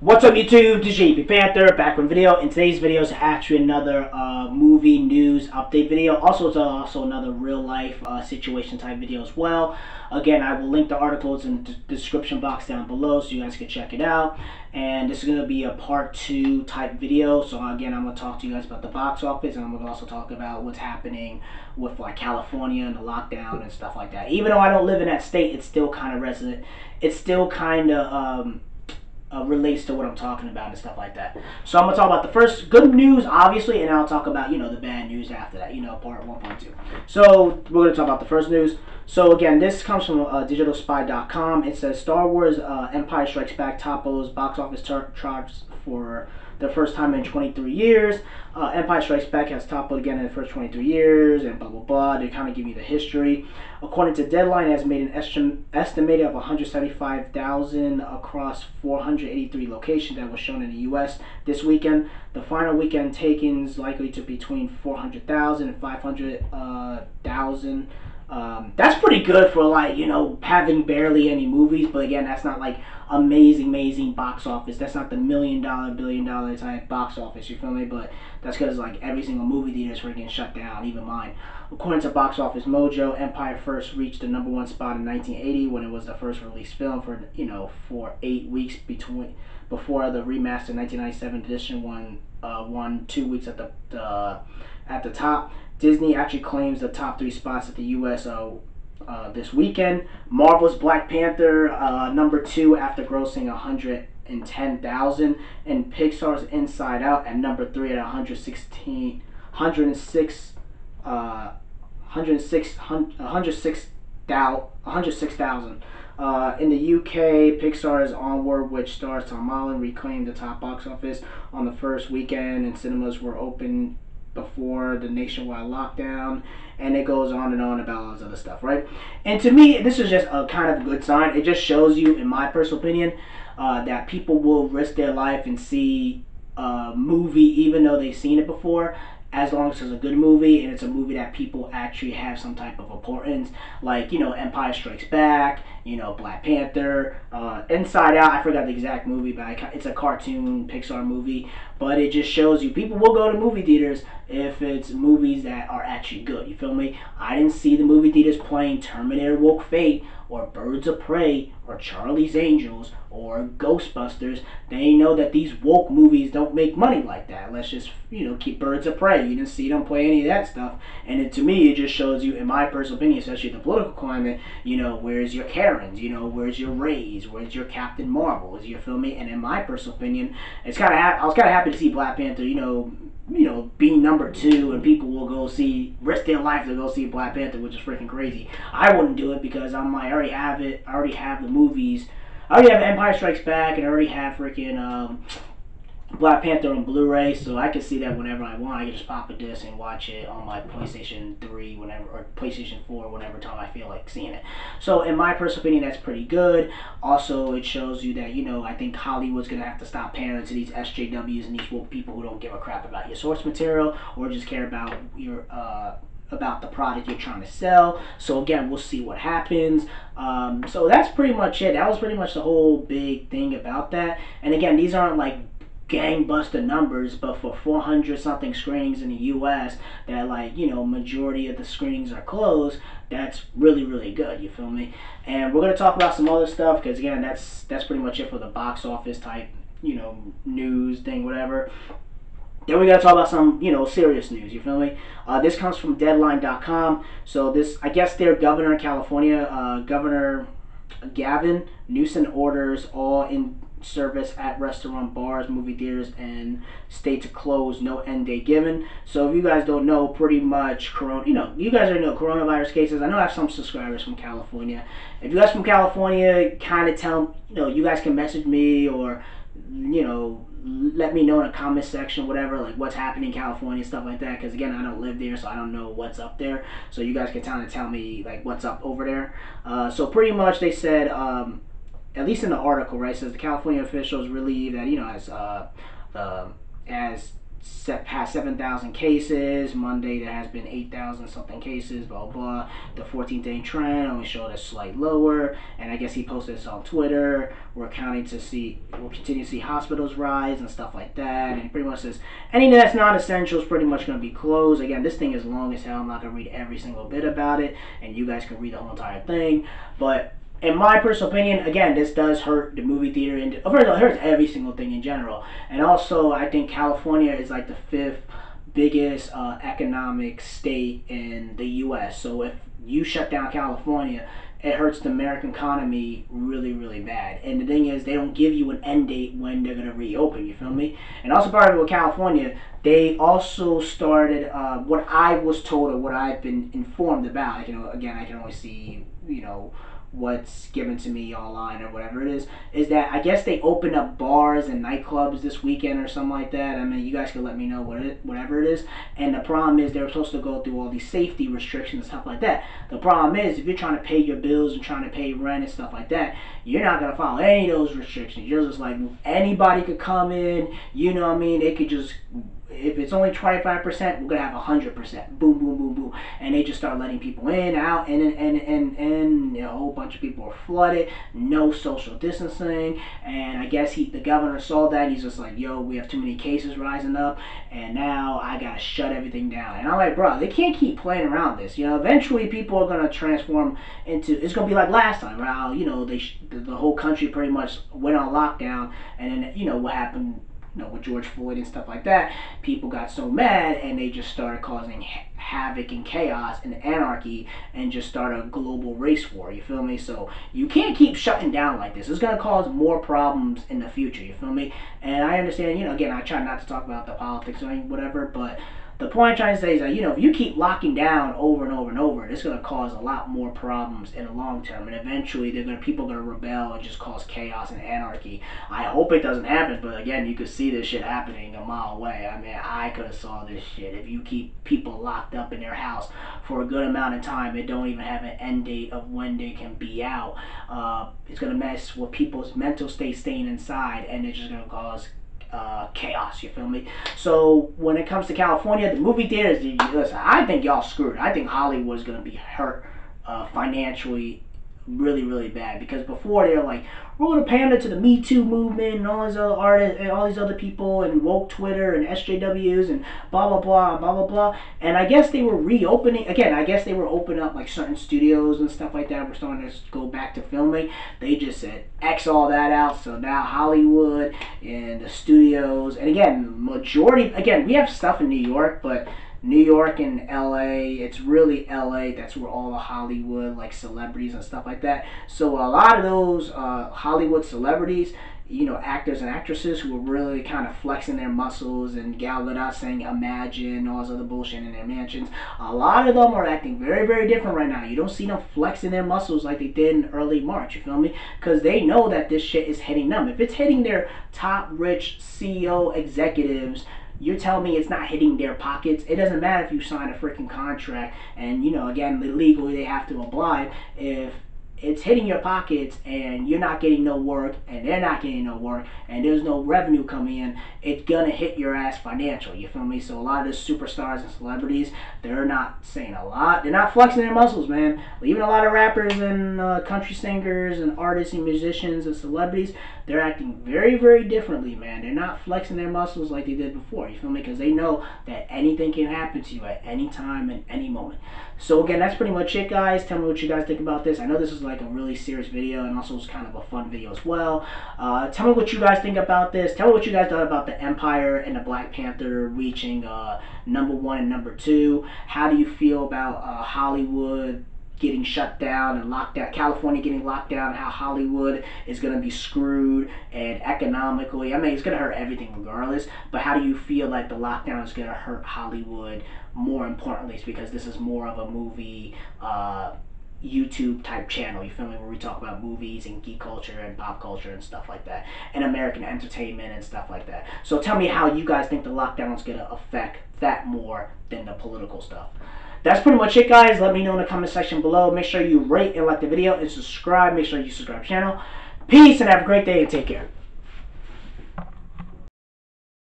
What's up YouTube, this is Panther, back with a video. In today's video is actually another movie news update video. Also, it's also another real life situation type video as well. Again, I will link the articles in the description box down below so you guys can check it out. And this is going to be a part 2 type video. So again, I'm going to talk to you guys about the box office, and I'm going to also talk about what's happening with like California and the lockdown and stuff like that. Even though I don't live in that state, it's still kind of resonant. It's still kind of relates to what I'm talking about and stuff like that. So I'm going to talk about the first good news, obviously, and I'll talk about, the bad news after that, part 1, part 2. So we're going to talk about the first news. So again, this comes from digitalspy.com. It says Star Wars Empire Strikes Back topples box office charts for the first time in 23 years. Empire Strikes Back has toppled again in the first 23 years, and blah, blah, blah. They kind of give you the history. According to Deadline, it has made an estimated of 175,000 across 483 locations that was shown in the U.S. this weekend. The final weekend takings likely to be between 400,000 and 500,000. That's pretty good for, like, having barely any movies, but again, that's not like amazing box office. That's not the $1 million, $1 billion type box office, you feel me? But that's because like every single movie theater is freaking shut down, even mine. According to Box Office Mojo, Empire first reached the #1 spot in 1980 when it was the first released film for 8 weeks before the remastered 1997 edition won 2 weeks at the top. Disney actually claims the top 3 spots at the U.S. This weekend. Marvel's Black Panther, #2 after grossing 110,000, and Pixar's Inside Out at #3 at 106,000. In the UK, Pixar's Onward, which stars Tom Holland, reclaimed the top box office on the first weekend, and cinemas were open before the nationwide lockdown, and it goes on and on about all this other stuff, right? And to me, this is just a kind of a good sign. It just shows you, in my personal opinion, that people will risk their life and see a movie even though they've seen it before, as long as it's a good movie and it's a movie that people actually have some type of importance, like, Empire Strikes Back, Black Panther, Inside Out. I forgot the exact movie, but it's a cartoon Pixar movie. But it just shows you people will go to movie theaters if it's movies that are actually good. You feel me? I didn't see the movie theaters playing Terminator Woke Fate or Birds of Prey or Charlie's Angels or Ghostbusters. They know that these woke movies don't make money like that. Let's just, keep Birds of Prey. You didn't see them play any of that stuff. And to me, it just shows you, in my personal opinion, especially the political climate, where's your Karens? where's your Rays? Where's your Captain Marvels? You feel me? And in my personal opinion, I was kind of happy to see Black Panther, being #2, and people will risk their life to go see Black Panther, which is freaking crazy. I wouldn't do it because I already have it. I already have the movies. I already have Empire Strikes Back, and I already have freaking Black Panther on Blu-ray, so I can see that whenever I want. I can just pop a disc and watch it on my PlayStation 3 whenever, or PlayStation 4 whenever time I feel like seeing it. So in my personal opinion, that's pretty good. Also, it shows you that, I think Hollywood's going to have to stop pandering to these SJWs and these woke people who don't give a crap about your source material or just care about your about the product you're trying to sell. So again, we'll see what happens. So that's pretty much it. That was pretty much the whole big thing about that. And again, these aren't like gangbuster numbers, but for 400 something screenings in the US that, like, majority of the screenings are closed, that's really good, you feel me? And we're going to talk about some other stuff because again, that's pretty much it for the box office type news thing, whatever. Then we got to talk about some, serious news, you feel me? This comes from Deadline.com. So this, I guess their governor in California, Governor Gavin Newsom, orders all in service at restaurant, bars, movie theaters, and state to close, no end date given. So if you guys don't know, pretty much you guys already know coronavirus cases. I know I have some subscribers from California. If you guys from California, kind of tell, you guys can message me or, let me know in the comment section, whatever, like what's happening in California, stuff like that, because again, I don't live there, so I don't know what's up there. So you guys can tell me like what's up over there. So pretty much they said, at least in the article, right, says the California officials relieve that, as past 7,000 cases. Monday there has been 8,000 something cases, blah blah. The 14-day trend only showed a slight lower, and I guess he posted this on Twitter. We'll continue to see hospitals rise and stuff like that. And he pretty much says anything that's not essential is pretty much going to be closed. Again, this thing is long as hell. I'm not going to read every single bit about it, and you guys can read the whole entire thing. But in my personal opinion, again, this does hurt the movie theater. First of all, it hurts every single thing in general. And also, I think California is like the 5th biggest economic state in the U.S. So if you shut down California, it hurts the American economy really, really bad. And the thing is, they don't give you an end date when they're going to reopen, you feel me? And also part of it with California, they also started, what I was told or what I've been informed about, like, again, I can only see, what's given to me online or whatever it is that I guess they opened up bars and nightclubs this weekend or something like that. I mean, you guys can let me know whatever it is. And the problem is they're supposed to go through all these safety restrictions and stuff like that. The problem is if you're trying to pay your bills and trying to pay rent and stuff like that, you're not going to follow any of those restrictions. You're just like, anybody could come in, They could just, if it's only 25%, we're going to have 100%. Boom, boom, boom, boom. And they just start letting people in, out, and a whole bunch of people are flooded. No social distancing. And I guess the governor saw that. And he's just like, yo, we have too many cases rising up. And now I got to shut everything down. And I'm like, bro, they can't keep playing around this. Eventually people are going to transform into, it's going to be like last time. How, the whole country pretty much went on lockdown. And then, what happened, with George Floyd and stuff like that, people got so mad and they just started causing havoc and chaos and anarchy and just start a global race war, you feel me? So you can't keep shutting down like this. It's going to cause more problems in the future, you feel me? And I understand, again, I try not to talk about the politics or whatever, but the point I'm trying to say is that, if you keep locking down over and over and over, it's going to cause a lot more problems in the long term. And eventually, people are going to rebel and just cause chaos and anarchy. I hope it doesn't happen, but again, you could see this shit happening a mile away. I mean, I could have saw this shit. If you keep people locked up in their house for a good amount of time and don't even have an end date of when they can be out, it's going to mess with people's mental state staying inside, and it's just going to cause chaos, you feel me? So when it comes to California, the movie theaters, listen, I think y'all screwed. I think Hollywood's going to be hurt financially really, really bad, because before they're like, we're going to pander to the Me Too movement and all these other artists and all these other people and woke Twitter and SJWs and blah, blah, blah, blah, blah, blah. And I guess they were reopening, again, I guess they were opening up like certain studios and stuff like that. We're starting to go back to filming. They just said, X all that out. So now Hollywood and the studios, and again, majority, again, we have stuff in New York, but New York and LA, it's really LA, that's where all the Hollywood, like, celebrities and stuff like that. So a lot of those Hollywood celebrities, actors and actresses who are really kind of flexing their muscles, and Gal Gadot saying imagine, all this other bullshit in their mansions, a lot of them are acting very, very different right now. You don't see them flexing their muscles like they did in early March, you feel me? Because they know that this shit is hitting them. If it's hitting their top rich CEO executives, you're telling me it's not hitting their pockets? It doesn't matter if you sign a freaking contract and, again, legally they have to oblige. If it's hitting your pockets and you're not getting no work and they're not getting no work and there's no revenue coming in, it's gonna hit your ass financially, you feel me? So a lot of the superstars and celebrities, they're not saying a lot. They're not flexing their muscles, man. Even a lot of rappers and country singers and artists and musicians and celebrities, they're acting very, very differently, man. They're not flexing their muscles like they did before, you feel me? Because they know that anything can happen to you at any time and any moment. So again, that's pretty much it, guys. Tell me what you guys think about this. I know this is like a really serious video, and also it's kind of a fun video as well. Tell me what you guys think about this. Tell me what you guys thought about the Empire and the Black Panther reaching #1 and #2. How do you feel about Hollywood getting shut down and locked down, California getting locked down, how Hollywood is going to be screwed, and economically, I mean, it's going to hurt everything regardless, but how do you feel like the lockdown is going to hurt Hollywood more importantly? It's because this is more of a movie YouTube type channel, you feel me, where we talk about movies and geek culture and pop culture and stuff like that, and American entertainment and stuff like that. So tell me how you guys think the lockdown is going to affect that more than the political stuff. That's pretty much it, guys. Let me know in the comment section below. Make sure you rate and like the video and subscribe. Make sure you subscribe to the channel. Peace and have a great day and take care.